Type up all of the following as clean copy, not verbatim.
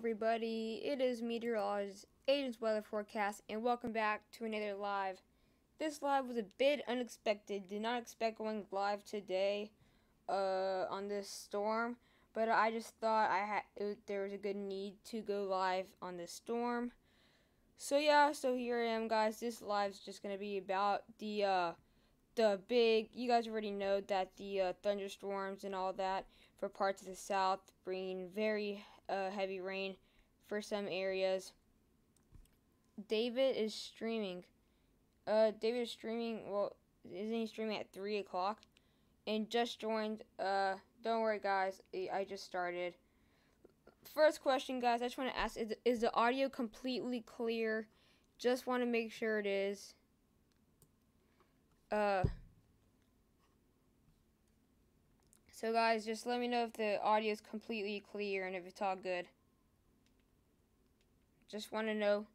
everybody, it is meteorologist Aiden's weather forecast, and welcome back to another live. This live was a bit unexpected. Did not expect going live today, on this storm, but I just thought there was a good need to go live on this storm. So yeah, so here I am, guys. This live's just gonna be about the big. You guys already know that the thunderstorms and all that for parts of the south, bringing very heavy rain for some areas. David is streaming. David is streaming. Well, isn't he streaming at 3 o'clock? And just joined. Don't worry, guys. I just started. First question, guys. I just want to ask: is the audio completely clear? Just want to make sure it is. So guys, just let me know if the audio is completely clear and if it's all good. Just want to know.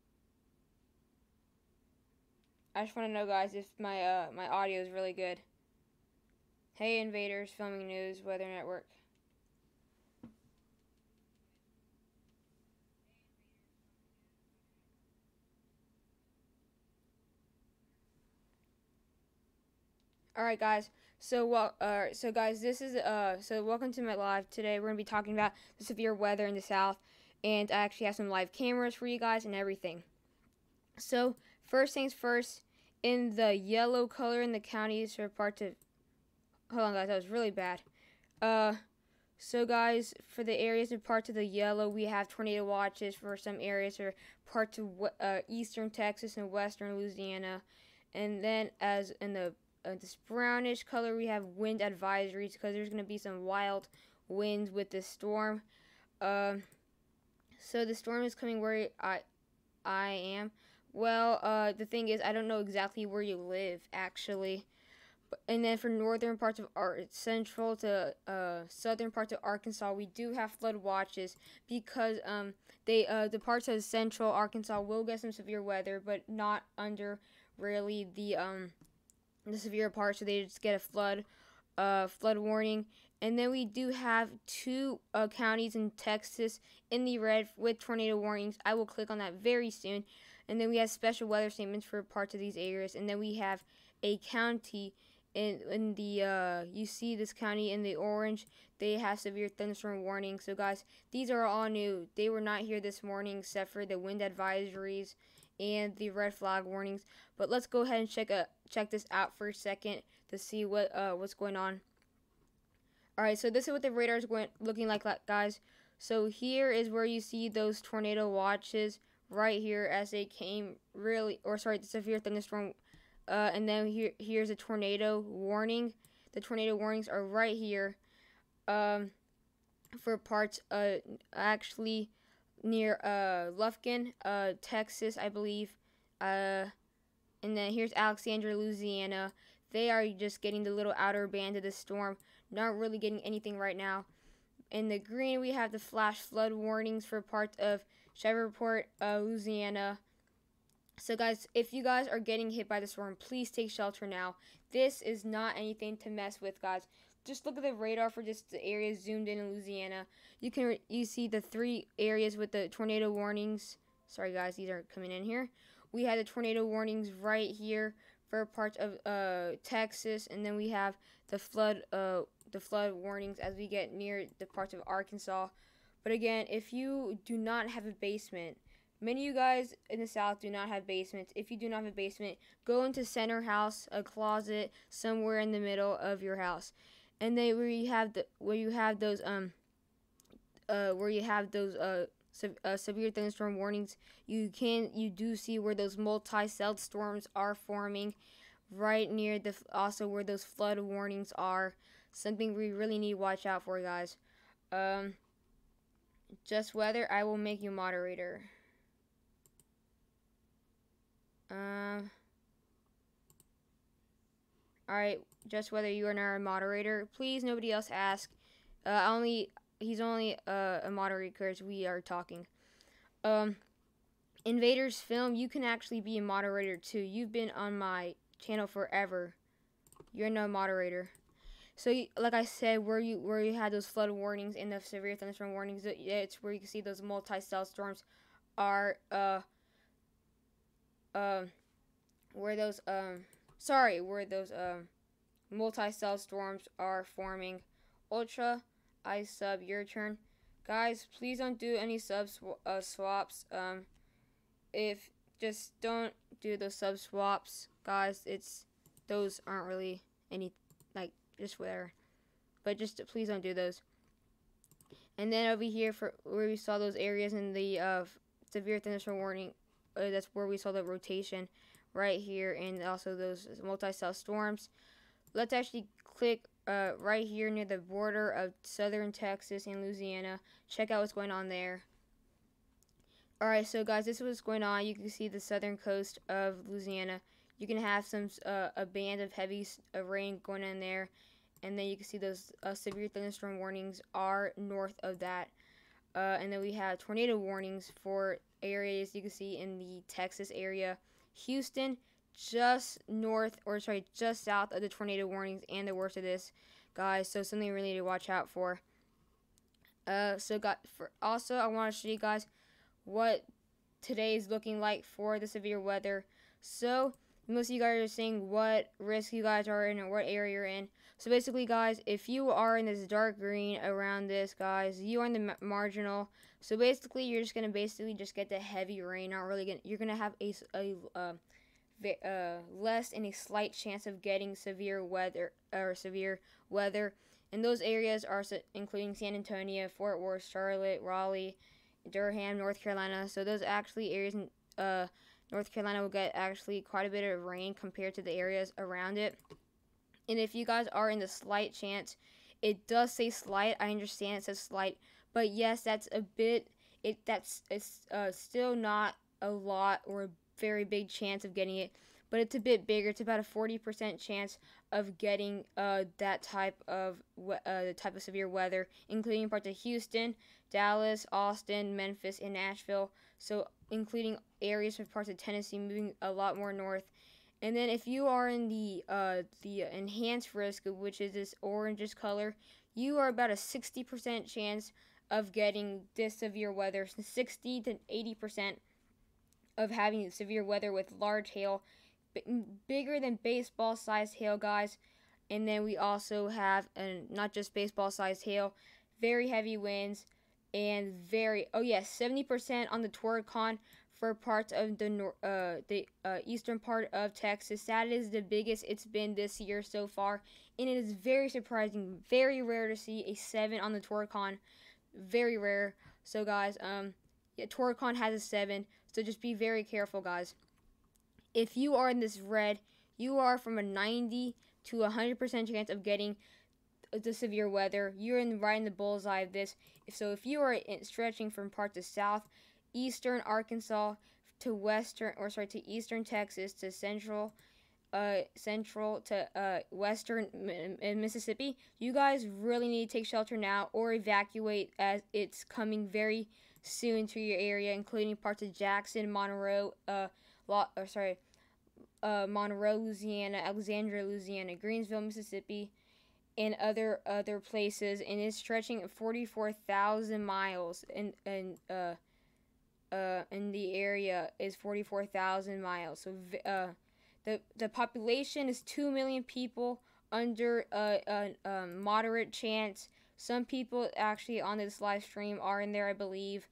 I just want to know, guys, if my audio is really good. Hey, Invaders, Filming News, Weather Network. All right, guys. So guys, this is so welcome to my live today. We're gonna be talking about the severe weather in the south, and I actually have some live cameras for you guys and everything. So first things first, in the yellow color in the counties for parts of. Hold on, guys, that was really bad. So guys, for the areas and parts of the yellow, we have tornado watches for some areas or parts of eastern Texas and western Louisiana, and then as in this brownish color, we have wind advisories because there's going to be some wild winds with this storm. So the storm is coming where I am. Well, the thing is, I don't know exactly where you live, actually. And then for northern parts of central to southern parts of Arkansas, we do have flood watches because the parts of central Arkansas will get some severe weather, but not under really the severe part, so they just get a flood warning. And then we do have two counties in Texas in the red with tornado warnings. I will click on that very soon. And then we have special weather statements for parts of these areas. And then we have a county in the you see this county in the orange. They have severe thunderstorm warning. So guys, these are all new. They were not here this morning except for the wind advisories and the red flag warnings. But let's go ahead and check this out for a second to see what's going on. All right, so this is what the radar is looking like, guys. So here is where you see those tornado watches right here as they came the severe thunderstorm. And then here's a tornado warning. The tornado warnings are right here for parts actually near Lufkin, Texas, I believe. And then here's Alexandria, Louisiana. They are just getting the little outer band of the storm, not really getting anything right now. In the green, we have the flash flood warnings for parts of Shreveport, Louisiana. So guys, if you guys are getting hit by the storm, please take shelter now. This is not anything to mess with, guys. Just look at the radar for just the areas zoomed in Louisiana. You see the three areas with the tornado warnings. Sorry guys, these are coming in here. We had the tornado warnings right here for parts of Texas, and then we have the flood warnings as we get near the parts of Arkansas. But again, if you do not have a basement, many of you guys in the south do not have basements. If you do not have a basement, go into center house, a closet, somewhere in the middle of your house. And then where you have those severe thunderstorm warnings, you do see where those multi-celled storms are forming right near also where those flood warnings are. Something we really need to watch out for, guys. Just weather, I will make you moderator. Alright, just whether you are now a moderator. Please, nobody else ask. He's only a moderator because we are talking. Invaders Film, you can actually be a moderator too. You've been on my channel forever. You're no moderator. So like I said, where you had those flood warnings and the severe thunderstorm warnings, it's where you can see those multi-cell storms are uh where those where those multi-cell storms are forming. Ultra, I sub, your turn. Guys, please don't do any swaps. If just don't do those sub swaps, guys. Those aren't really any, like, just where, but just please don't do those. And then over here for where we saw those areas in the severe thunderstorm warning, that's where we saw the rotation right here, and also those multi-cell storms. Let's actually click right here near the border of southern Texas and Louisiana. Check out what's going on there. Alright, so guys, this is what's going on. You can see the southern coast of Louisiana. You can have some a band of heavy rain going in there, and then you can see those severe thunderstorm warnings are north of that. And then we have tornado warnings for areas you can see in the Texas area. Houston, just south of the tornado warnings and the worst of this, guys. So something we really need to watch out for. I want to show you guys what today is looking like for the severe weather. So most of you guys are saying what risk you guys are in or what area you're in. So basically, guys, if you are in this dark green around this, guys, you are in the marginal. So basically, you're just gonna get the heavy rain. You're gonna have less and a slight chance of getting severe weather. And those areas are including San Antonio, Fort Worth, Charlotte, Raleigh, Durham, North Carolina. So those actually areas in North Carolina will get actually quite a bit of rain compared to the areas around it. And if you guys are in the slight chance, it does say slight. I understand it says slight, but yes, that's a bit. It's still not a lot or a very big chance of getting it, but it's a bit bigger. It's about a 40% chance of getting that type of severe weather, including parts of Houston, Dallas, Austin, Memphis, and Nashville. So including areas of parts of Tennessee, moving a lot more north. And then if you are in the enhanced risk, which is this orangish color, you are about a 60% chance of getting this severe weather. So 60 to 80% of having severe weather with large hail, bigger than baseball-sized hail, guys. And then we also have not just baseball-sized hail, very heavy winds, and 70% on the Torcon for parts of the eastern part of Texas. That is the biggest it's been this year so far, and it is very surprising. Very rare to see a 7 on the Torcon. Very rare. So guys, Torcon has a 7, so just be very careful, guys. If you are in this red, you are from a 90 to 100% chance of getting the severe weather. You're right in the bullseye of this. If you are stretching from parts of southeastern Arkansas to eastern Texas to central to western Mississippi, you guys really need to take shelter now or evacuate, as it's coming very soon to your area, including parts of Jackson, Monroe, Monroe, Louisiana, Alexandria, Louisiana, Greensville, Mississippi, and other places. And it's stretching 44,000 miles, and in the area is 44,000 miles. So the population is 2 million people under a moderate chance. Some people actually on this live stream are in there, I believe.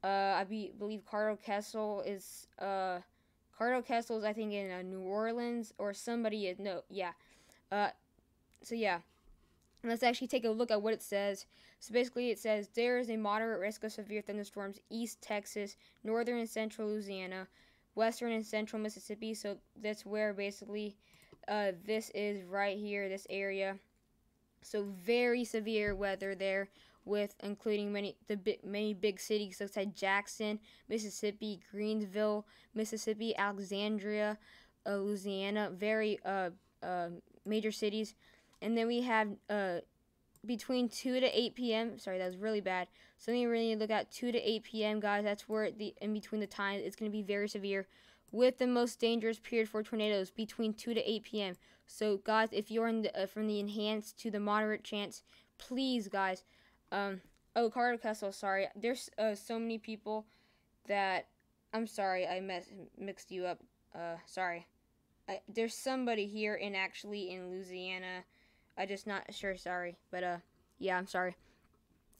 I believe Carl Kessel is I think in New Orleans, or somebody is so yeah. Let's actually take a look at what it says. So basically it says there is a moderate risk of severe thunderstorms east Texas, northern and central Louisiana, western and central Mississippi. So that's where basically this is right here, this area. So very severe weather there, with including many big cities such as Jackson, Mississippi, Greensville, Mississippi, Alexandria, Louisiana, very major cities. And then we have between 2 to 8 p.m. Sorry, that was really bad. Something you really need to look at, 2 to 8 p.m., guys. That's where in between the time it's going to be very severe, with the most dangerous period for tornadoes between 2 to 8 p.m. So, guys, if you're in the, from the enhanced to the moderate chance, please, guys. Oh, Carter Kessel, sorry. There's so many people that I'm sorry I mixed you up. Sorry. There's somebody here in Louisiana. I just not sure. Sorry, but yeah, I'm sorry.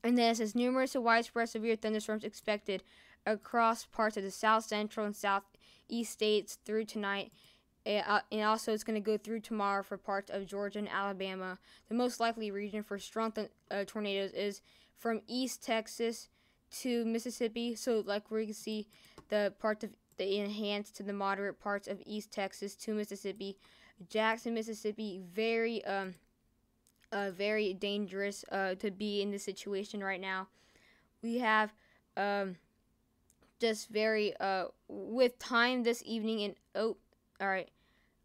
And then it says numerous and widespread severe thunderstorms expected across parts of the south central and southeast states through tonight. And also, it's going to go through tomorrow for parts of Georgia and Alabama. The most likely region for strong tornadoes is from East Texas to Mississippi. So, like where you can see the parts of the enhanced to the moderate parts of East Texas to Mississippi. Jackson, Mississippi, very dangerous to be in this situation right now. We have just very with time this evening and all right.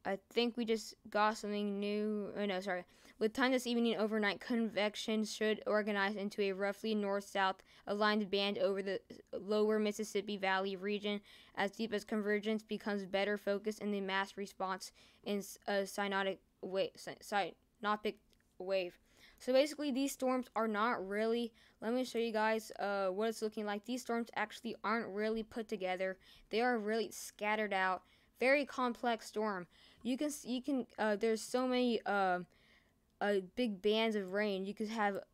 I think we just got something new. Oh no, sorry. With time this evening, overnight convection should organize into a roughly north-south aligned band over the lower Mississippi Valley region as deep as convergence becomes better focused in the mass response in a synodic wave. So basically, these storms are not really. Let me show you guys what it's looking like. These storms actually aren't really put together. They are really scattered out. Very complex storm. You can there's so many big bands of rain.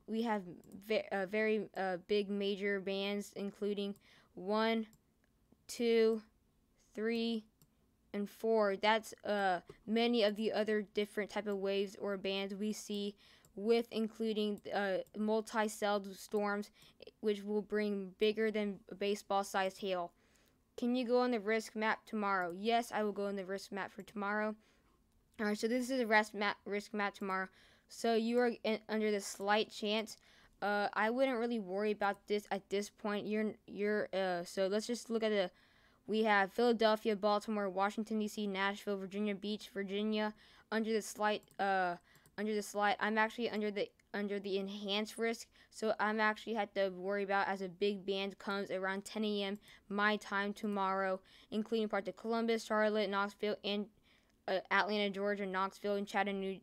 We have very big major bands, including 1, 2, 3, and 4. That's many of the other different type of waves or bands we see, with including multi-celled storms, which will bring bigger than baseball-sized hail. Can you go on the risk map tomorrow? Yes, I will go on the risk map for tomorrow. Alright, so this is a risk map tomorrow. So you are under the slight chance. I wouldn't really worry about this at this point. So let's just look at we have Philadelphia, Baltimore, Washington D.C., Nashville, Virginia Beach, Virginia under the slight. I'm actually under the enhanced risk, so I'm actually have to worry about as a big band comes around 10 a.m. my time tomorrow, including parts of Columbus, Charlotte, Knoxville, and Atlanta, Georgia, Knoxville, and Chattahoochee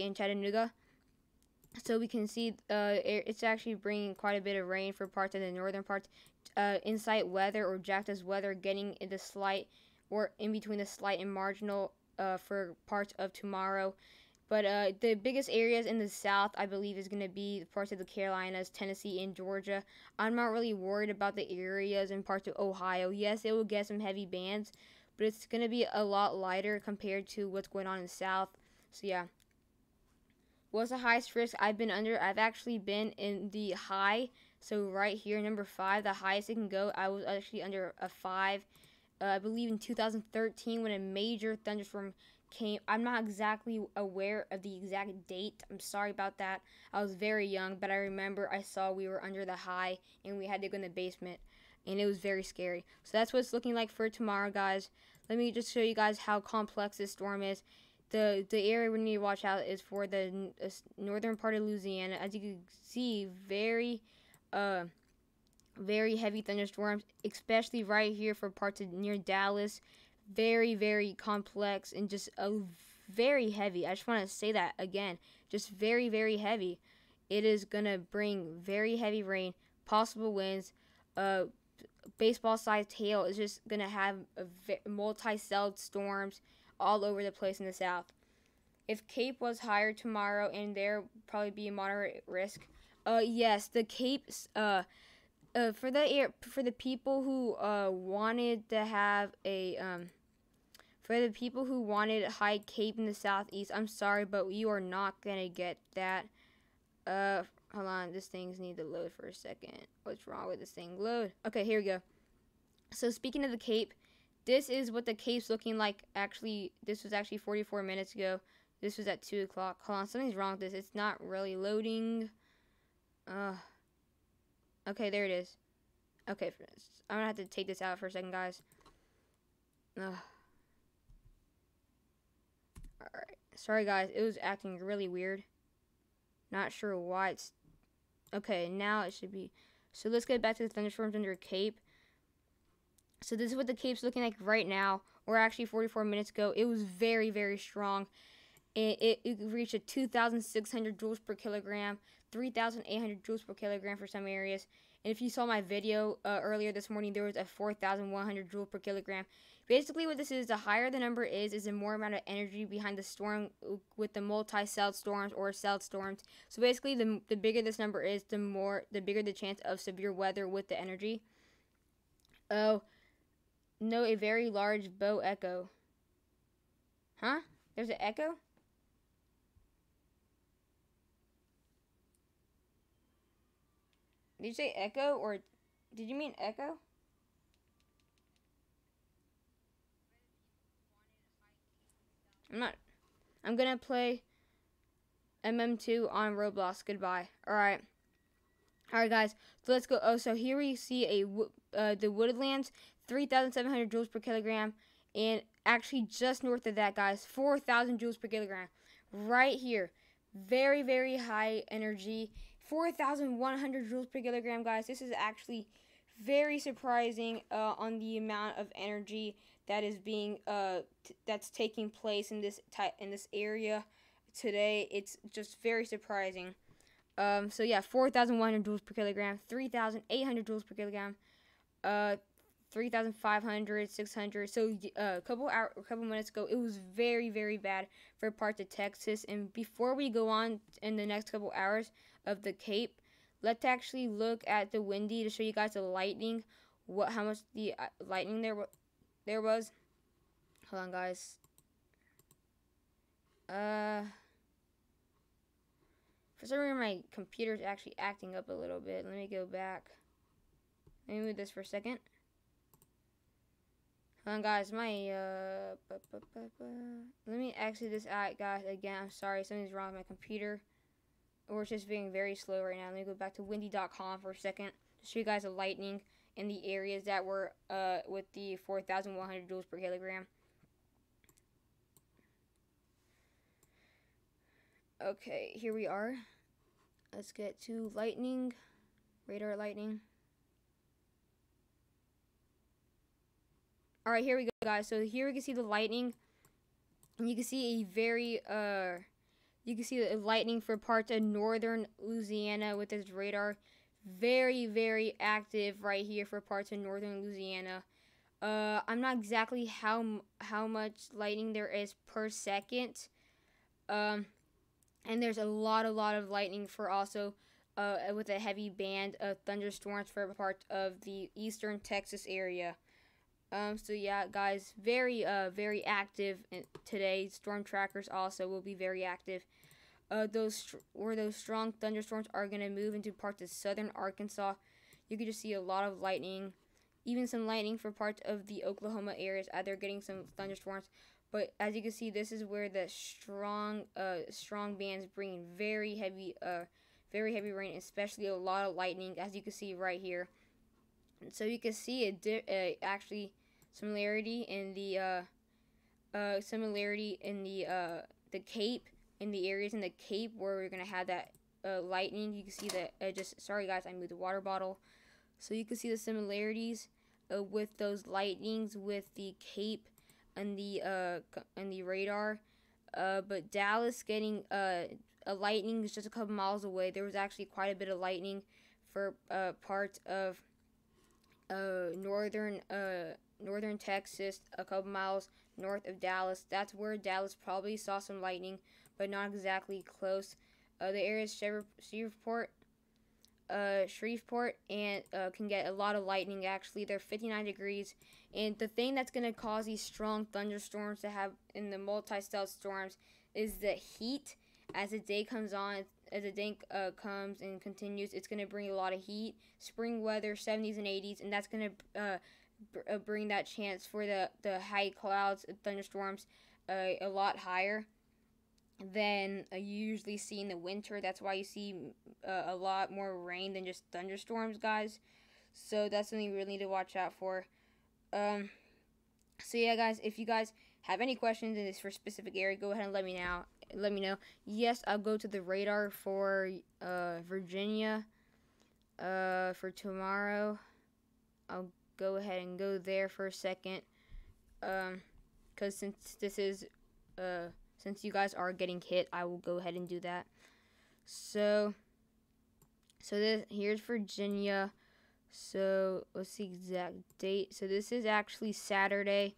and Chattanooga. So we can see it's actually bringing quite a bit of rain for parts of the northern parts. Insight weather or JACTA's weather getting in the slight or in between the slight and marginal for parts of tomorrow. But the biggest areas in the south, I believe, is going to be parts of the Carolinas, Tennessee, and Georgia. I'm not really worried about the areas in parts of Ohio. Yes, it will get some heavy bands, but it's going to be a lot lighter compared to what's going on in the south. So, yeah. What's the highest risk I've been under? I've actually been in the high. So, right here, number 5, the highest it can go. I was actually under a 5. I believe in 2013 when a major thunderstorm came. I'm not exactly aware of the exact date. I'm sorry about that. I was very young, but I remember I saw we were under the high and we had to go in the basement, and it was very scary. So that's what it's looking like for tomorrow, guys. Let me just show you guys how complex this storm is. The area we need to watch out is for the northern part of Louisiana. As you can see, very heavy thunderstorms, especially right here for parts of near Dallas. Very, very complex and just very heavy. I just want to say that again. Just very, very heavy. It is going to bring very heavy rain, possible winds. Baseball-sized hail is just going to have multi-celled storms all over the place in the south. If Cape was higher tomorrow, and there probably be a moderate risk. Yes, the Capes. For the people who wanted to have a for the people who wanted high Cape in the southeast, I'm sorry, but you are not gonna get that. Hold on, this thing's need to load for a second. What's wrong with this thing? Load. Okay, here we go. So speaking of the Cape, this is what the Cape's looking like. Actually, this was actually 44 minutes ago. This was at 2 o'clock. Hold on, something's wrong with this. It's not really loading. Okay, there it is. Okay, I'm gonna have to take this out for a second, guys. Alright. Sorry, guys. It was acting really weird. Not sure why it's... Okay, now it should be... So let's get back to the thunderstorms under Cape. So this is what the Cape's looking like right now, or actually 44 minutes ago. It was very, very strong. It reached a 2,600 joules per kilogram, 3,800 joules per kilogram for some areas. And if you saw my video earlier this morning, there was a 4,100 joules per kilogram. Basically, what this is, the higher the number is the more amount of energy behind the storm with the multi-celled storms or celled storms. So basically, the bigger this number is, the bigger the chance of severe weather with the energy. Oh, no, a very large bow echo. Huh? There's an echo? Did you say echo, or did you mean echo? I'm gonna play MM2 on Roblox. Goodbye. Alright. Alright, guys. So let's go. Oh, so here we see the Woodlands, 3,700 joules per kilogram. And actually just north of that, guys, 4,000 joules per kilogram. Right here. Very, very high energy. 4,100 joules per kilogram, guys. This is actually very surprising on the amount of energy that is being that's taking place in this area today. It's just very surprising. So yeah, 4,100 joules per kilogram, 3,800 joules per kilogram, 3,500, 600. So a couple minutes ago, it was very, very bad for parts of Texas. And before we go on in the next couple hours of the Cape, let's actually look at the windy to show you guys the lightning, how much the lightning there was. Hold on, guys. For some reason, my computer's actually acting up a little bit. Let me go back. Let me move this for a second. Hold on, guys. Let me exit this out, guys. Again, I'm sorry. Something's wrong with my computer. Or it's just being very slow right now. Let me go back to windy.com for a second to show you guys the lightning in the areas that were with the 4,100 joules per kilogram. Okay, here we are. Let's get to lightning, radar lightning. All right, here we go, guys. So here we can see the lightning, and you can see a very you can see the lightning for parts of northern Louisiana with this radar. Very, very active right here for parts of northern Louisiana. I'm not exactly how much lightning there is per second. And there's a lot of lightning for also with a heavy band of thunderstorms for parts of the eastern Texas area. So yeah, guys, very active today. Storm trackers also will be very active. Those strong thunderstorms are gonna move into parts of southern Arkansas. You can just see a lot of lightning, even some lightning for parts of the Oklahoma areas. They're getting some thunderstorms. But as you can see, this is where the strong bands bring very heavy rain, especially a lot of lightning, as you can see right here. And so you can see actually similarity in the Cape, in the areas in the Cape where we're gonna have that lightning. You can see that. Sorry guys, I moved the water bottle. So you can see the similarities with those lightnings with the Cape and the radar, but Dallas getting a lightning is just a couple miles away. There was actually quite a bit of lightning for parts of northern Texas, a couple miles north of Dallas. That's where Dallas probably saw some lightning, but not exactly close. The area is Shreveport, and can get a lot of lightning. Actually, they're 59 degrees, and the thing that's going to cause these strong thunderstorms to have in the multi-cell storms is the heat. As the day comes on, as the day comes and continues, it's going to bring a lot of heat. Spring weather, 70s and 80s, and that's going to bring that chance for the high clouds, thunderstorms, a lot higher than you usually see in the winter. That's why you see a lot more rain than just thunderstorms, guys. So that's something you really need to watch out for. So yeah, guys, if you guys have any questions in this for a specific area, go ahead and let me know. Yes, I'll go to the radar for Virginia for tomorrow. I'll go ahead and go there for a second, because since you guys are getting hit, I will go ahead and do that. So here's Virginia. So what's the exact date? So this is actually Saturday.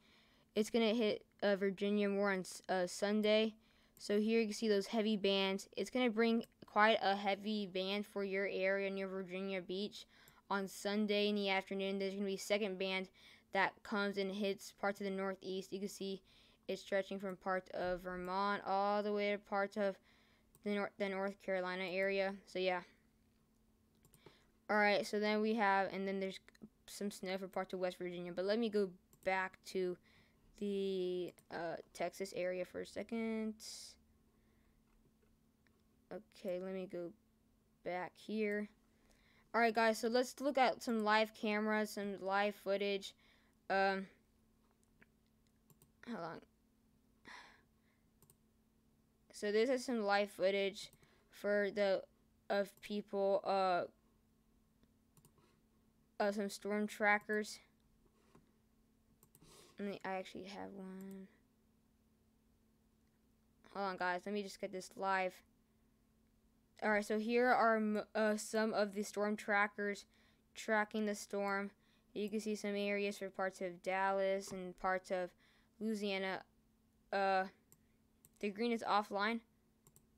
It's gonna hit Virginia more on Sunday. So here you can see those heavy bands. It's gonna bring quite a heavy band for your area near Virginia Beach. On Sunday in the afternoon, there's gonna be a second band that comes and hits parts of the Northeast. You can see it's stretching from parts of Vermont all the way to parts of the North Carolina area. So yeah. Alright, so then we have, and then there's some snow for parts of West Virginia. But let me go back to the Texas area for a second. Okay, let me go back here. Alright guys, so let's look at some live cameras, some live footage. Hold on. So this is some live footage for of people, some storm trackers. I actually have one. Hold on guys, let me just get this live. Alright, so here are some of the storm trackers tracking the storm. You can see some areas for parts of Dallas and parts of Louisiana. The green is offline.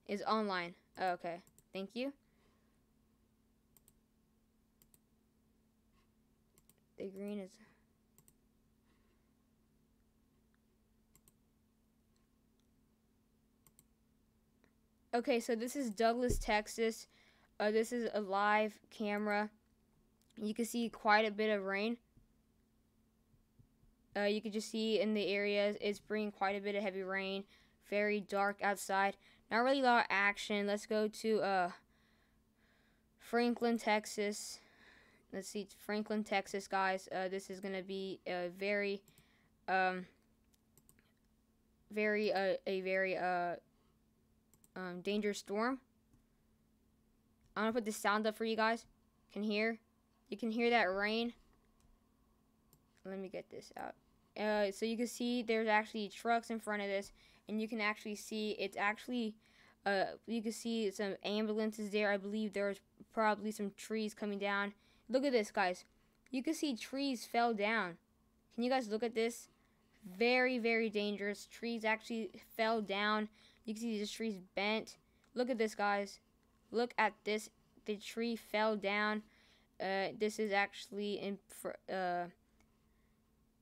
Is online. Oh, okay. Thank you. The green is... Okay, so this is Douglas, Texas. This is a live camera. You can see quite a bit of rain. You can just see in the areas it's bringing quite a bit of heavy rain. Very dark outside. Not really a lot of action. Let's go to Franklin, Texas. Let's see, Franklin, Texas, guys. This is gonna be a very dangerous storm. I'm gonna put the sound up for you guys. You can hear that rain. Let me get this out. So you can see there's actually trucks in front of this, and you can actually see it's actually you can see some ambulances there. I believe there's probably some trees coming down. Look at this, guys. You can see trees fell down. Can you guys look at this? Very, very dangerous. Trees actually fell down. You can see these trees bent. Look at this, guys. Look at this. The tree fell down. This is actually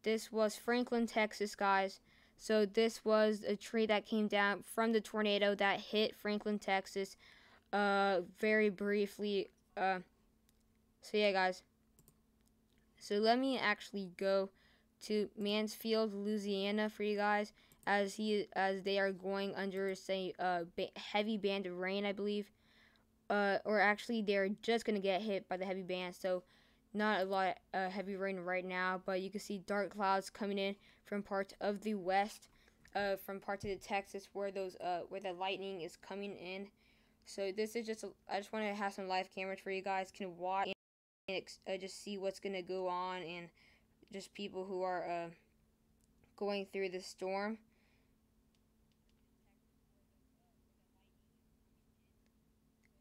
this was Franklin, Texas, guys. So this was a tree that came down from the tornado that hit Franklin, Texas. Very briefly. So yeah, guys. So let me actually go to Mansfield, Louisiana for you guys, as they are going under heavy band of rain, I believe. Or actually they're just gonna get hit by the heavy band, so not a lot of heavy rain right now, but you can see dark clouds coming in from parts of the west, from parts of the Texas where where the lightning is coming in. So this is I just want to have some live cameras for you guys can watch and just see what's gonna go on, and just people who are going through the storm.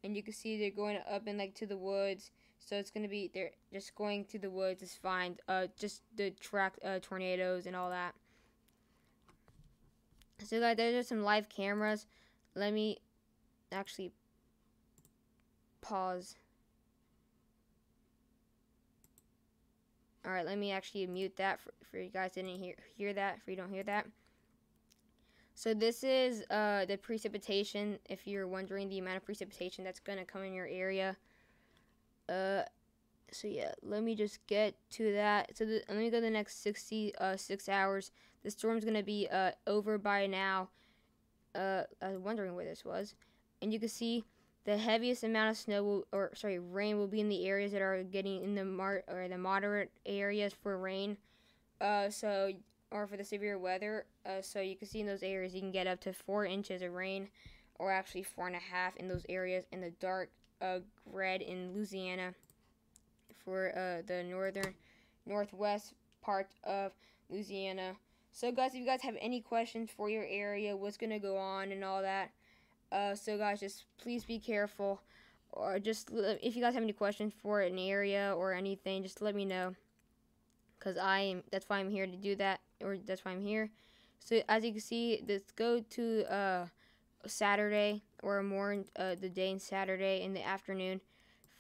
And you can see they're going up in to the woods, so it's gonna be they're just going through the woods is fine. Just the track tornadoes and all that. So guys, there's just some live cameras. Let me actually pause. Alright, let me actually mute that for you guys didn't hear that, if you don't hear that. So this is the precipitation, if you're wondering the amount of precipitation that's going to come in your area. So yeah, let me just get to that. So let me go the next 6 hours. The storm's going to be over by now. I was wondering where this was. And you can see the heaviest amount of rain will be in the areas that are getting in the moderate areas for rain. Or for the severe weather. So you can see in those areas you can get up to 4 inches of rain, or actually 4.5 in those areas. In the dark red in Louisiana for the northern northwest part of Louisiana. So guys, if you guys have any questions for your area, what's gonna go on and all that, so guys, just please be careful, or just if you guys have any questions for an area or anything, just let me know, cause that's why I'm here to do that, or that's why I'm here. So as you can see, let's go to Saturday or more the day in Saturday in the afternoon.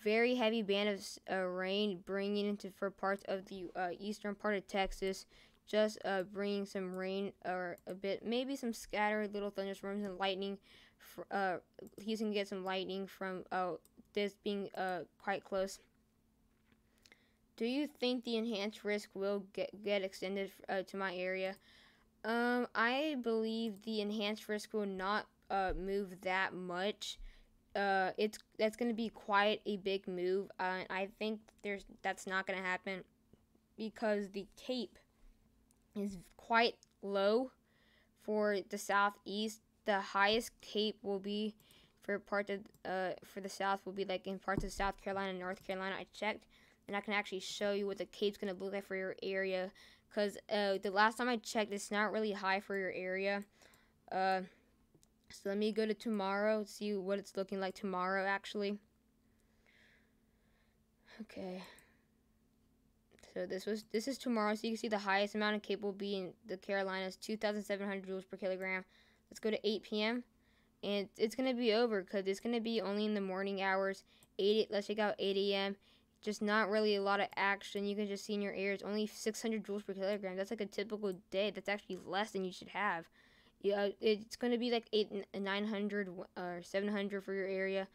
Very heavy band of rain bringing into for parts of the eastern part of Texas. Just bringing some rain or a bit, maybe some scattered little thunderstorms and lightning. He's gonna get some lightning from this being quite close. Do you think the enhanced risk will get extended to my area? I believe the enhanced risk will not move that much. That's going to be quite a big move. I think that's not going to happen because the Cape is quite low for the southeast. The highest Cape will be for the south will be like in parts of South Carolina and North Carolina. I checked, and I can actually show you what the Cape's going to look like for your area. Because the last time I checked, it's not really high for your area. So let me go to tomorrow, see what it's looking like tomorrow, actually. Okay. So this is tomorrow. So you can see the highest amount of Cape will be in the Carolinas, 2,700 joules per kilogram. Let's go to 8 p.m. And it's going to be over because it's going to be only in the morning hours. Let's check out 8 a.m. Just not really a lot of action. You can just see in your ears only 600 joules per kilogram. That's like a typical day. That's actually less than you should have. Yeah, it's going to be like 900 or 700 for your area.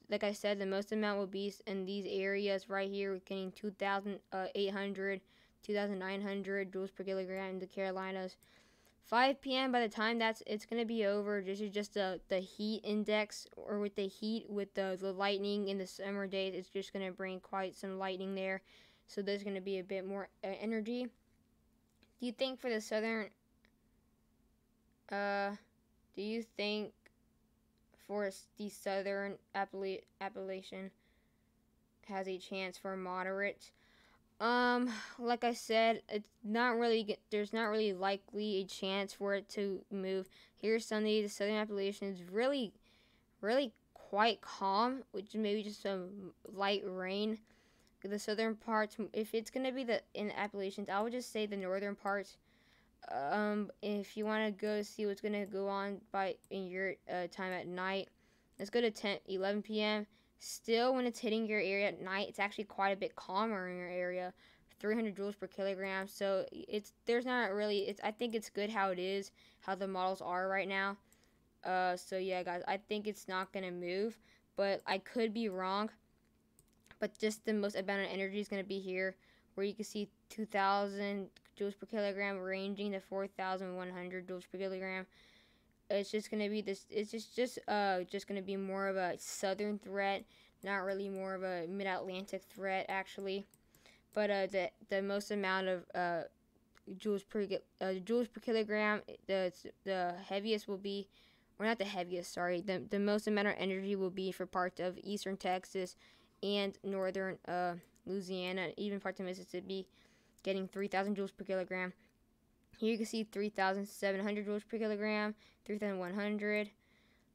Like I said, the most amount will be in these areas right here. We're getting 2,800, 2,900 joules per kilogram in the Carolinas. 5 p.m. by the time it's going to be over. This is just the heat index, or with the heat, with the lightning in the summer days, it's just going to bring quite some lightning there. So there's going to be a bit more energy. Do you think for the southern, do you think for the southern Appalachian has a chance for moderate? Like I said, it's not really. There's not really likely a chance for it to move. Here's Sunday. The Southern Appalachian is really, really quite calm, which maybe just some light rain. The southern parts, if it's gonna be in the Appalachians, I would just say the northern parts. If you want to go see what's gonna go on in your time at night, let's go to 11 p.m. Still, when it's hitting your area at night, it's actually quite a bit calmer in your area, 300 joules per kilogram. So there's not really. I think it's good how it is, how the models are right now. So yeah, guys, I think it's not gonna move, but I could be wrong. But just the most amount of energy is gonna be here, where you can see 2,000 joules per kilogram, ranging to 4,100 joules per kilogram. It's just gonna be this. It's just gonna be more of a southern threat, not really more of a mid-Atlantic threat, actually. But the most amount of joules per kilogram, the heaviest will be, or not the heaviest. Sorry, the most amount of energy will be for parts of eastern Texas and northern Louisiana, even parts of Mississippi, getting 3,000 joules per kilogram. Here you can see 3,700 joules per kilogram, 3,100.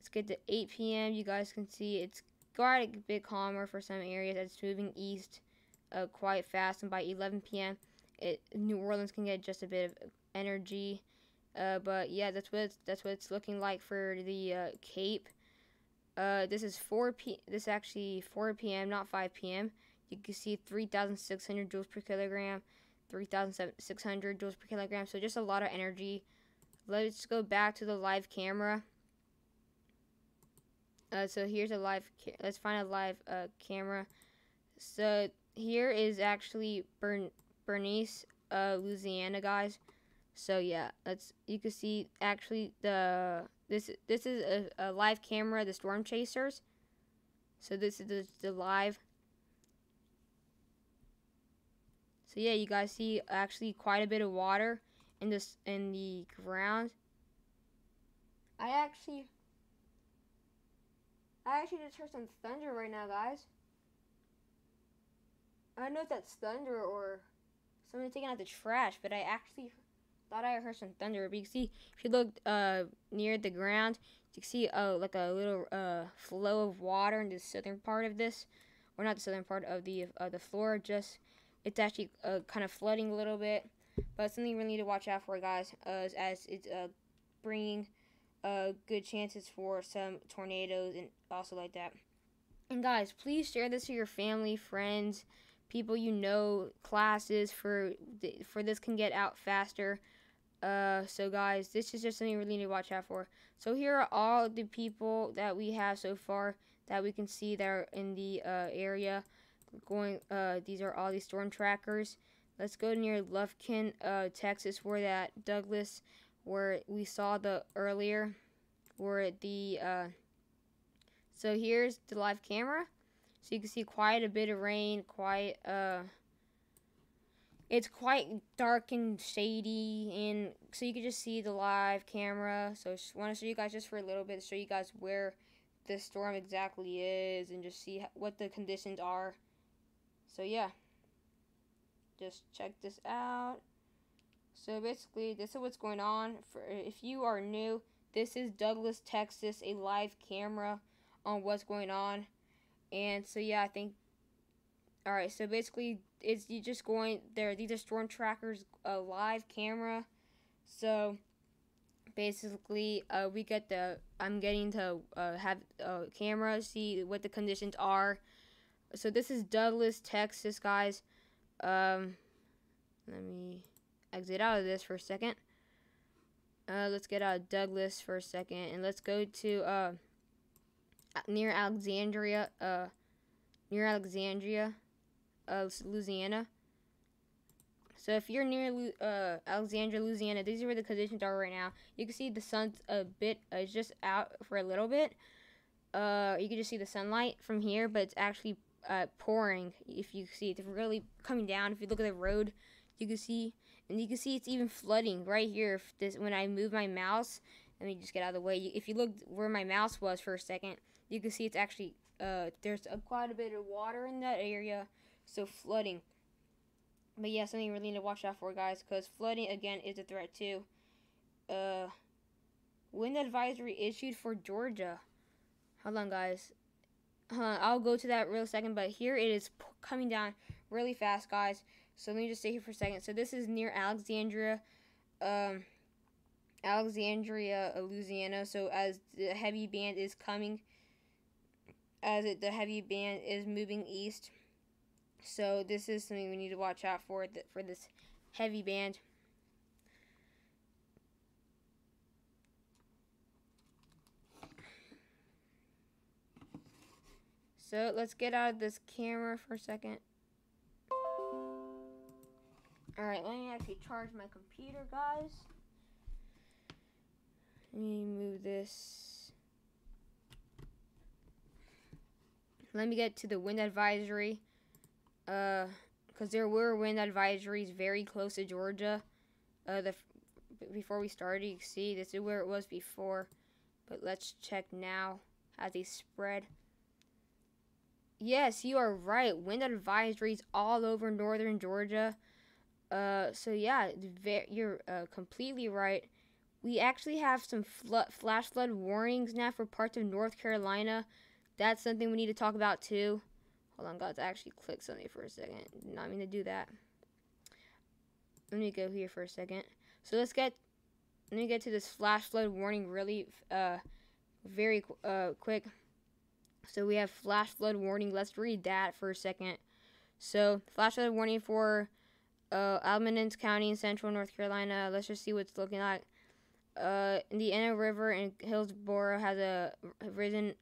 Let's get to 8 p.m. You guys can see it's quite a bit calmer for some areas. It's moving east quite fast, and by 11 p.m., New Orleans can get just a bit of energy. But yeah, that's what it's looking like for the Cape. This is 4 p.m., not 5 p.m. You can see 3,600 joules per kilogram. 3,600 joules per kilogram, so just a lot of energy. Let's go back to the live camera. So here's a live. Let's find a live camera. So here is actually Bernice, Louisiana, guys. So yeah, you can see actually this is a live camera, the storm chasers. So this is the live. So yeah, you guys see actually quite a bit of water in the ground. I actually just heard some thunder right now, guys. I don't know if that's thunder or someone taking out the trash, but I actually thought I heard some thunder. But you can see, if you look near the ground, you can see like a little flow of water in the southern part of this, or not the southern part of the floor. Just it's actually kind of flooding a little bit, but it's something we really need to watch out for, guys, as it's bringing good chances for some tornadoes and also like that. And guys, please share this to your family, friends, people you know, classes, for this can get out faster. So guys, this is just something we really need to watch out for. So here are all the people that we have so far that we can see that are in the area. These are all these storm trackers. Let's go near Lufkin, Texas, where that Douglas, where we saw the earlier, where the so here's the live camera. So you can see quite a bit of rain, it's quite dark and shady, and so you can just see the live camera. So I just want to show you guys just for a little bit, show you guys where the storm exactly is, and just see what the conditions are. So yeah, just check this out. So basically, this is what's going on. For if you are new, this is Douglas, Texas, a live camera on what's going on. And so yeah, I think, alright, so basically it's you just going there. These are storm trackers, a live camera. So basically we get I'm getting to have a camera, see what the conditions are. So this is Douglas, Texas, guys. Let me exit out of this for a second. Let's get out of Douglas for a second, and let's go to near Alexandria, Louisiana. So if you're near Alexandria, Louisiana, these are where the conditions are right now. You can see the sun's a bit, it's just out for a little bit. You can just see the sunlight from here, but it's actually pouring. If you see, it's really coming down. If you look at the road, you can see, and you can see it's even flooding right here. When I move my mouse, let me just get out of the way. If you look where my mouse was for a second, you can see it's actually there's quite a bit of water in that area, so flooding. But yeah, something you really need to watch out for, guys, because flooding again is a threat too. Wind advisory issued for Georgia. Hold on, guys. I'll go to that real second, but here it is coming down really fast, guys. So let me just stay here for a second. So this is near Alexandria, Louisiana. So as the heavy band is coming, the heavy band is moving east. So this is something we need to watch out for this heavy band. So let's get out of this camera for a second. Alright, let me actually charge my computer, guys. Let me move this. Let me get to the wind advisory. Because there were wind advisories very close to Georgia. Before we started, you can see this is where it was before. But let's check now as they spread. Yes, you are right. Wind advisories all over northern Georgia. So yeah, you're completely right. We actually have some flash flood warnings now for parts of North Carolina. That's something we need to talk about too. Hold on, guys. I actually clicked something for a second. Did not mean to do that. Let me go here for a second. So let me get to this flash flood warning really very quick. So we have flash flood warning. Let's read that for a second. So flash flood warning for Almonds County in central North Carolina. Let's just see what it's looking like. The Indiana River in Hillsborough has risen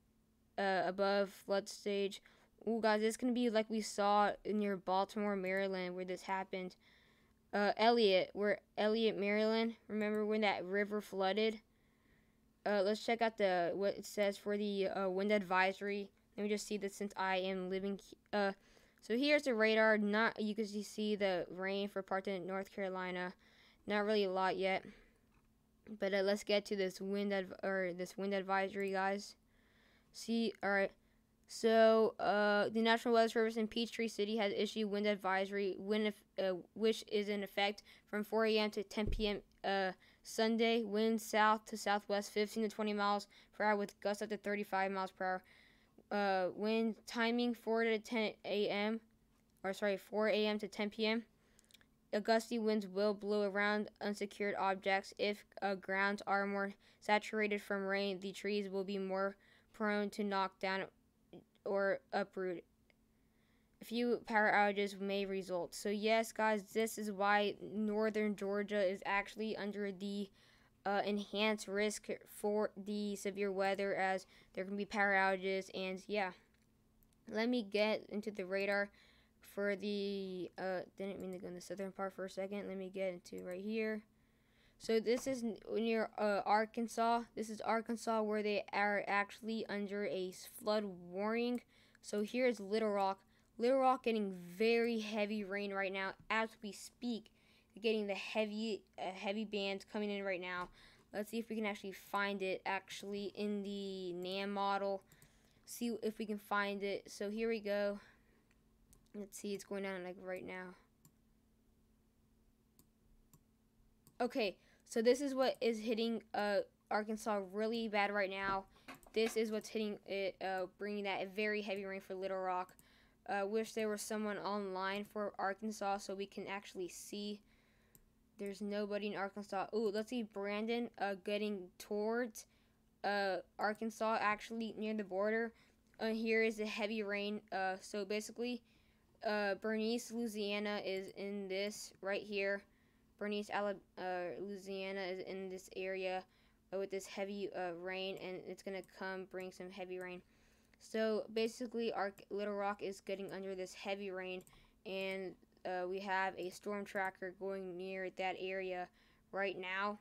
above flood stage. Ooh, guys, this is going to be like we saw near Baltimore, Maryland, where this happened. Elliott, Maryland. Remember when that river flooded? Let's check out what it says for the wind advisory. Let me just see this since I am living. So here's the radar. You can see the rain for parts of North Carolina. Not really a lot yet. But let's get to this wind advisory, guys. See, all right. So, the National Weather Service in Peachtree City has issued wind advisory, which is in effect from 4 a.m. to 10 p.m. Sunday. Winds south to southwest 15 to 20 miles per hour with gusts up to 35 miles per hour. Wind timing 4 to 10 a.m. 4 a.m. to 10 p.m. Gusty winds will blow around unsecured objects. If grounds are more saturated from rain, the trees will be more prone to knock down or uproot. A few power outages may result. So yes, guys, this is why northern Georgia is actually under the enhanced risk for the severe weather, as there can be power outages. And yeah, let me get into the radar for the didn't mean to go in the southern part for a second. Let me get into right here. So this is near Arkansas. This is Arkansas, where they are actually under a flood warning. So here's Little Rock. Little Rock getting very heavy rain right now as we speak. Getting the heavy bands coming in right now. Let's see if we can actually find it actually in the NAM model. See if we can find it. So here we go. Let's see, it's going down like right now. Okay, so this is what is hitting Arkansas really bad right now. This is what's hitting it, bringing that very heavy rain for Little Rock. Wish there was someone online for Arkansas so we can actually see. There's nobody in Arkansas. Ooh, let's see Brandon getting towards Arkansas, actually near the border. Here is the heavy rain. So basically, Bernice, Louisiana is in this right here. Bernice, Louisiana is in this area with this heavy rain, and it's going to come bring some heavy rain. So basically, our Little Rock is getting under this heavy rain, and we have a storm tracker going near that area right now.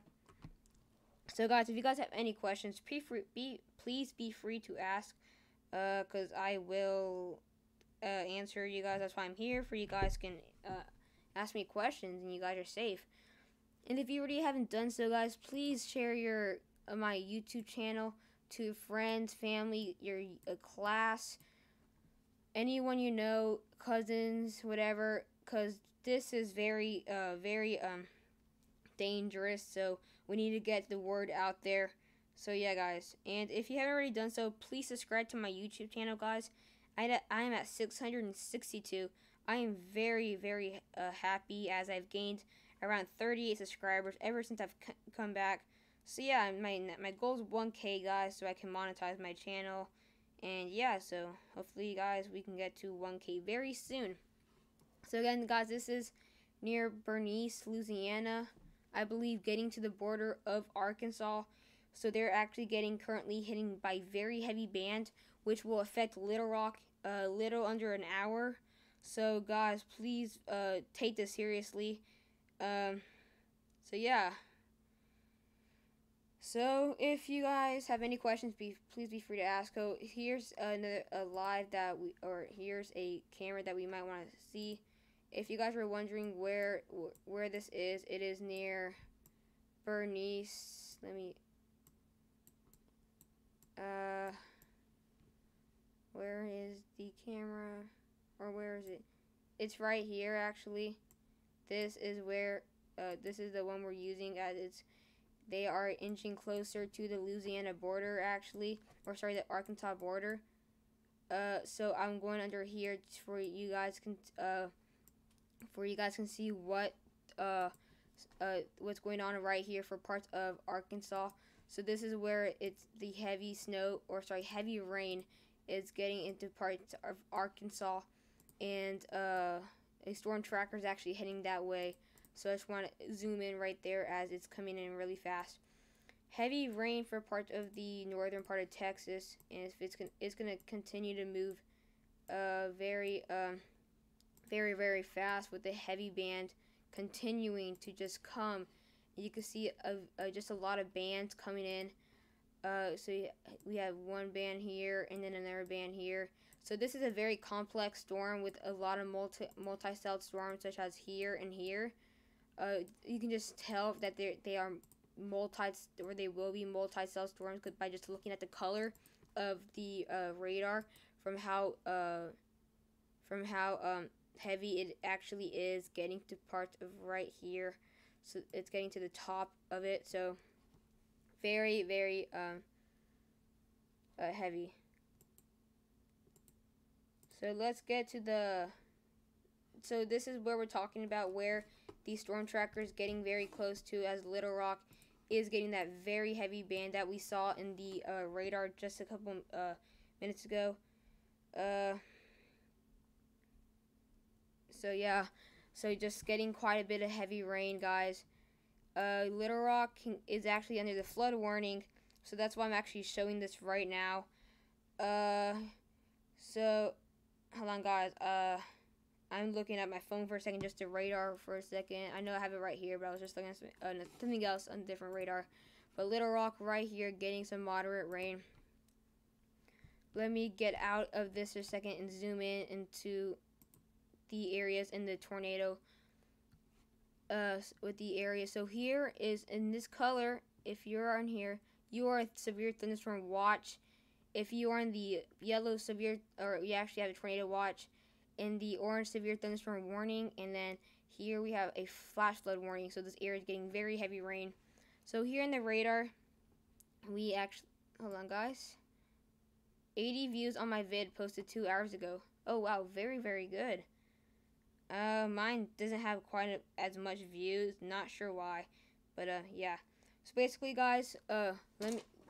So guys, if you guys have any questions, please be free to ask, because I will answer you guys. That's why I'm here, for you guys can ask me questions and you guys are safe. And if you already haven't done so, guys, please share your my YouTube channel to friends, family, your class, anyone you know, cousins, whatever, because this is very dangerous. So we need to get the word out there. So yeah, guys, and if you haven't already done so, please subscribe to my YouTube channel, guys. I am at 662. I am very happy, as I've gained around 38 subscribers ever since I've come back. So yeah, my goal is 1K, guys, so I can monetize my channel. And yeah, so hopefully, guys, we can get to 1K very soon. So again, guys, this is near Bernice, Louisiana, I believe, getting to the border of Arkansas. So they're actually currently hitting by very heavy band, which will affect Little Rock little under an hour. So guys, please take this seriously. So yeah. So if you guys have any questions, please be free to ask. So here's another live that here's a camera that we might want to see. If you guys were wondering where this is, it is near Bernice. Let me where is the camera, or where is it? It's right here, actually. This is where this is the one we're using, as they are inching closer to the Louisiana border, actually, or sorry, the Arkansas border. So I'm going under here for you guys can see what's going on right here for parts of Arkansas. So this is where it's the heavy rain is getting into parts of Arkansas, and a storm tracker is actually heading that way. So I just want to zoom in right there as it's coming in really fast. Heavy rain for parts of the northern part of Texas, and it's gonna continue to move very fast, with the heavy band continuing to just come. You can see just a lot of bands coming in. So we have one band here and then another band here. So this is a very complex storm with a lot of multi-celled storms, such as here and here. You can just tell that they will be multi-cell storms by just looking at the color of the radar. from how heavy it actually is getting to parts of right here. So it's getting to the top of it. So very, very heavy. So let's get to the. So this is where we're talking about where the storm tracker is getting very close to, as Little Rock is getting that very heavy band that we saw in the radar just a couple minutes ago. So yeah, so just getting quite a bit of heavy rain, guys. Little Rock is actually under the flood warning, so that's why I'm actually showing this right now. So hold on, guys. I'm looking at my phone for a second, just the radar for a second. I know I have it right here, but I was just looking at something else on a different radar. But Little Rock right here getting some moderate rain. Let me get out of this for a second and zoom in into the areas in the tornado with the area. So here is in this color, if you're on here, you are a severe thunderstorm watch. If you are in the yellow severe, or you actually have a tornado watch, in the orange severe thunderstorm warning, and then here we have a flash flood warning. So this area is getting very heavy rain. So here in the radar, we actually, hold on guys, 80 views on my vid posted 2 hours ago. Oh wow, very, very good. Mine doesn't have quite as much views, not sure why, but yeah. So basically guys,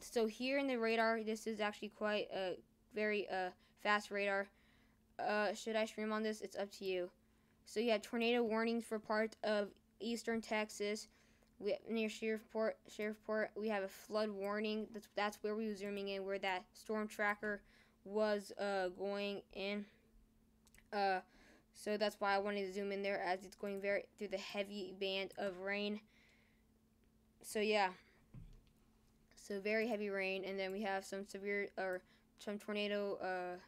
so here in the radar, this is actually quite a very fast radar. Should I stream on this? It's up to you. So you have tornado warnings for parts of eastern Texas. Near Shreveport, we have a flood warning. That's where we were zooming in, where that storm tracker was going in. So that's why I wanted to zoom in there, as it's going very through the heavy band of rain. So yeah, so very heavy rain, and then we have some severe or some tornado.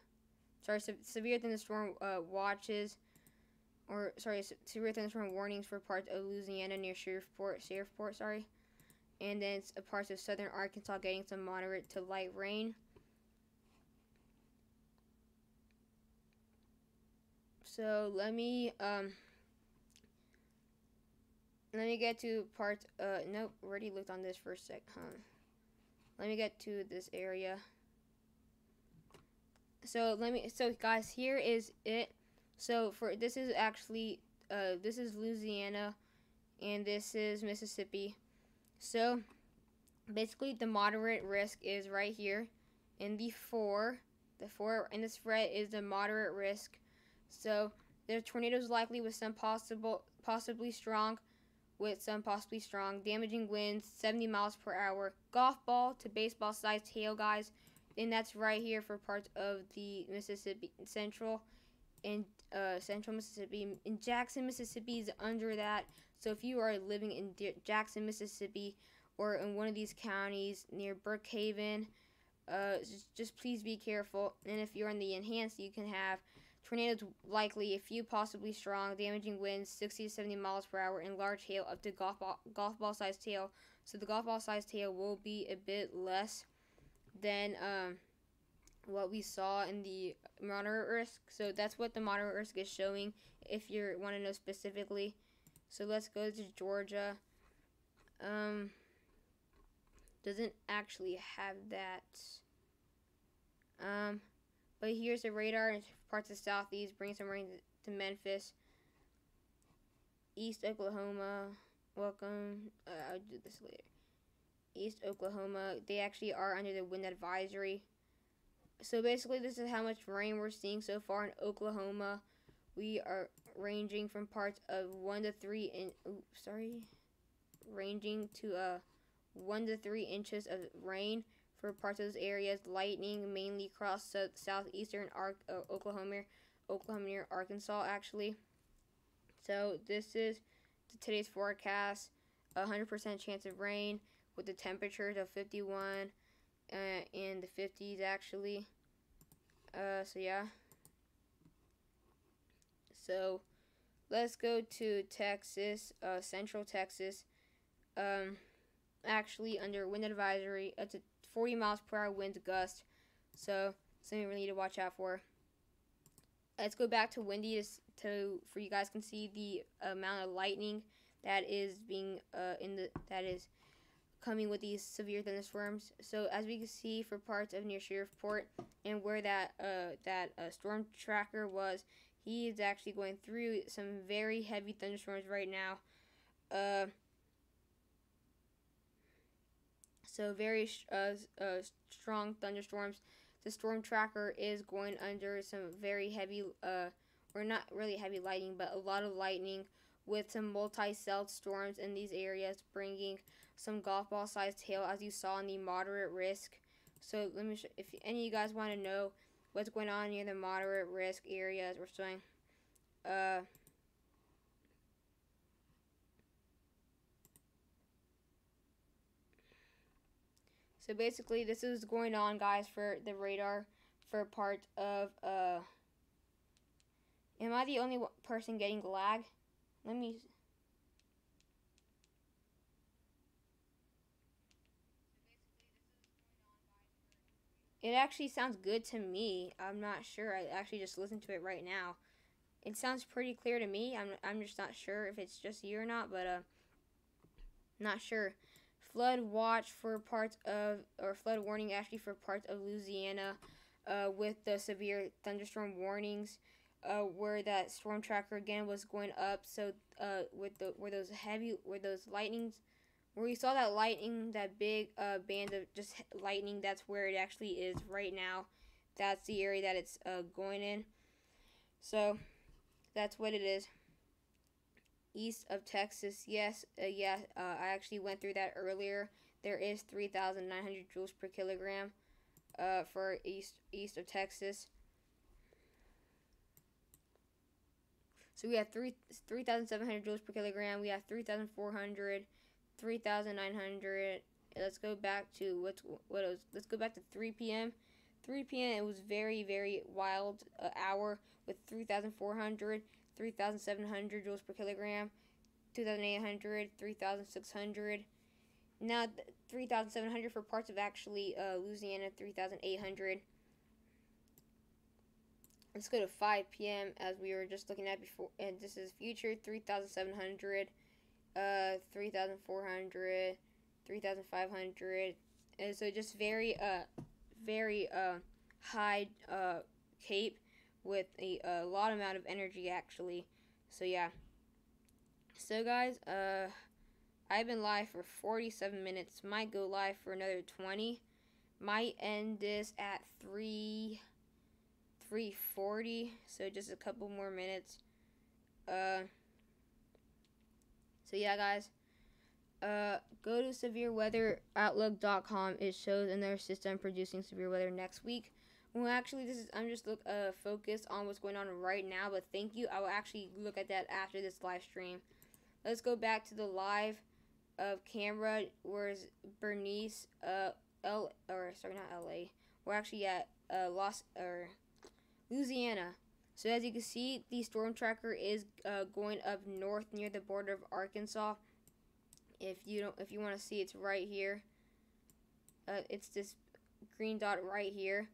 Severe thunderstorm watches, or severe thunderstorm warnings for parts of Louisiana near Shreveport, sorry, and then parts of southern Arkansas getting some moderate to light rain. So let me get to parts. Nope, already looked on this for a sec. Let me get to this area. So guys, here is it. So this is actually this is Louisiana, and this is Mississippi. So basically the moderate risk is right here in the 4 in this red is the moderate risk. So there are tornadoes likely with some possibly strong damaging winds 70 miles per hour, golf ball to baseball sized hail, guys. And that's right here for parts of the Mississippi central Mississippi. And Jackson, Mississippi is under that. So if you are living in Jackson, Mississippi, or in one of these counties near Brookhaven, just please be careful. And if you're in the enhanced, you can have tornadoes likely, a few possibly strong, damaging winds 60 to 70 miles per hour, and large hail up to golf ball sized hail. So the golf ball sized hail will be a bit less than what we saw in the moderate risk. So that's what the moderate risk is showing, if you want to know specifically. So let's go to Georgia. Doesn't actually have that. But here's the radar in parts of southeast, bring some rain to Memphis. East Oklahoma, welcome. I'll do this later. East Oklahoma, they actually are under the wind advisory. So basically, this is how much rain we're seeing so far in Oklahoma. We are ranging from parts of 1 to 3 ranging to 1 to 3 inches of rain for parts of those areas. Lightning mainly across southeastern Oklahoma near Arkansas, actually. So this is today's forecast. 100% chance of rain with the temperatures of 51 in the 50s, actually. So yeah. So let's go to Texas, central Texas. Actually under wind advisory, it's a 40 miles per hour wind gust. So something we really need to watch out for. Let's go back to windy for you guys can see the amount of lightning that is being that is coming with these severe thunderstorms. So as we can see for parts of near Shreveport and where that storm tracker was, he is actually going through some very heavy thunderstorms right now. So very strong thunderstorms. The storm tracker is going under some very heavy, or not really heavy lightning, but a lot of lightning with some multi-celled storms in these areas, bringing some golf ball sized hail, as you saw in the moderate risk. So let me if any of you guys want to know what's going on near the moderate risk areas, we're showing. So basically, this is going on, guys, for the radar for part of, am I the only person getting lag? Let me, it actually sounds good to me. I'm not sure. I actually just listened to it right now. It sounds pretty clear to me. I'm just not sure if it's just you or not, but, not sure. Flood watch for parts of, or flood warning actually for parts of Louisiana, with the severe thunderstorm warnings, where that storm tracker again was going up. So where those lightnings, where you saw that lightning, that big band of just lightning, that's where it actually is right now. That's the area that it's going in. So that's what it is. East of Texas, yes, I actually went through that earlier. There is 3,900 joules per kilogram for east of Texas. So we have 3,700 joules per kilogram. We have 3,400, 3,900. Let's go back to let's go back to 3 p.m. 3 p.m. it was very wild hour with 3,400. 3,700 joules per kilogram, 2,800, 3,600. Now 3,700 for parts of actually Louisiana, 3,800. Let's go to 5 p.m. as we were just looking at before, and this is future, 3,700, 3,400, 3,500, and so just very high cape with a lot amount of energy actually. So yeah, so guys, I've been live for 47 minutes, might go live for another 20, might end this at 3:40, so just a couple more minutes. So yeah, guys, go to severeweatheroutlook.com. It shows in their system producing severe weather next week. Well, actually, I'm just focused on what's going on right now, but thank you. I will actually look at that after this live stream. Let's go back to the live of camera. Where's Bernice? Not LA. We're actually at Louisiana. So as you can see, the storm tracker is going up north near the border of Arkansas. If you want to see, it's right here. It's this green dot right here.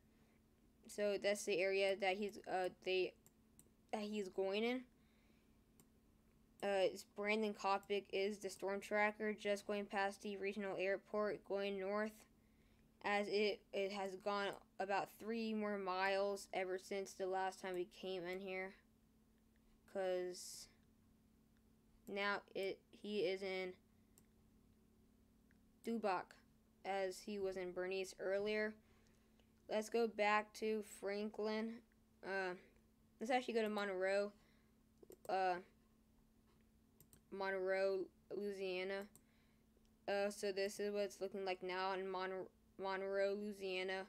So that's the area that he's going in. Brandon Coppock is the storm tracker, just going past the regional airport, going north, as it has gone about 3 more miles ever since the last time we came in here, because now he is in Dubach, as he was in Bernice earlier. Let's go back to Franklin. Let's actually go to Monroe, Louisiana. So this is what it's looking like now in Monroe, Louisiana.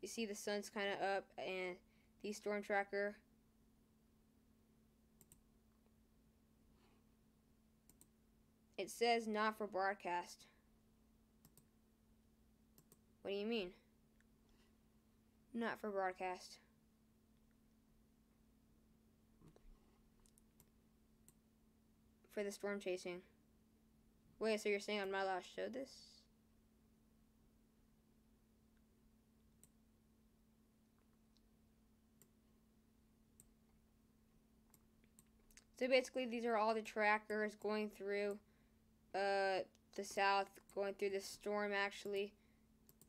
You see the sun's kind of up, and the storm tracker. It says not for broadcast. What do you mean? Not for broadcast. For the storm chasing. Wait, so you're saying I'm not allowed to show this? So basically, these are all the trackers going through the south, going through the storm. Actually,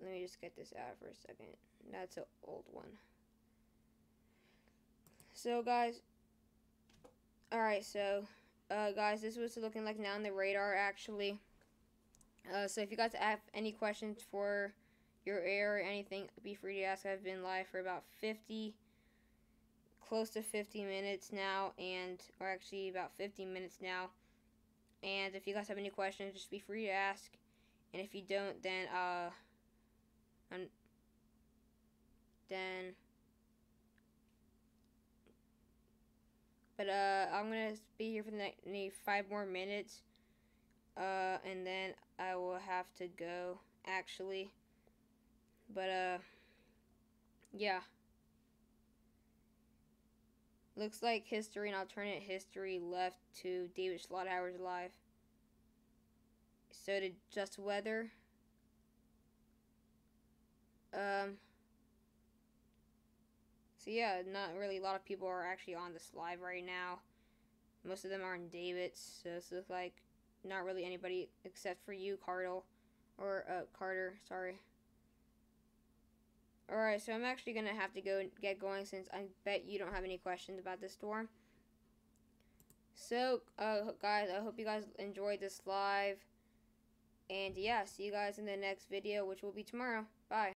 let me just get this out for a second. That's an old one. So guys, all right. So guys, this was looking like now on the radar actually. So if you guys have any questions for your area or anything, be free to ask. I've been live for about close to 50 minutes now, or actually about 50 minutes now. And if you guys have any questions, just be free to ask. And if you don't, then I'm gonna be here for the next 5 more minutes. And then I will have to go actually. But yeah. Looks like history and alternate history left to David Schlotthauer's live. So did Just Weather. So yeah, not really a lot of people are actually on this live right now. Most of them are in David's, so it looks like not really anybody except for you, Carter, sorry. Alright, so I'm actually gonna have to get going since I bet you don't have any questions about this storm. So, guys, I hope you guys enjoyed this live. And yeah, see you guys in the next video, which will be tomorrow. Bye.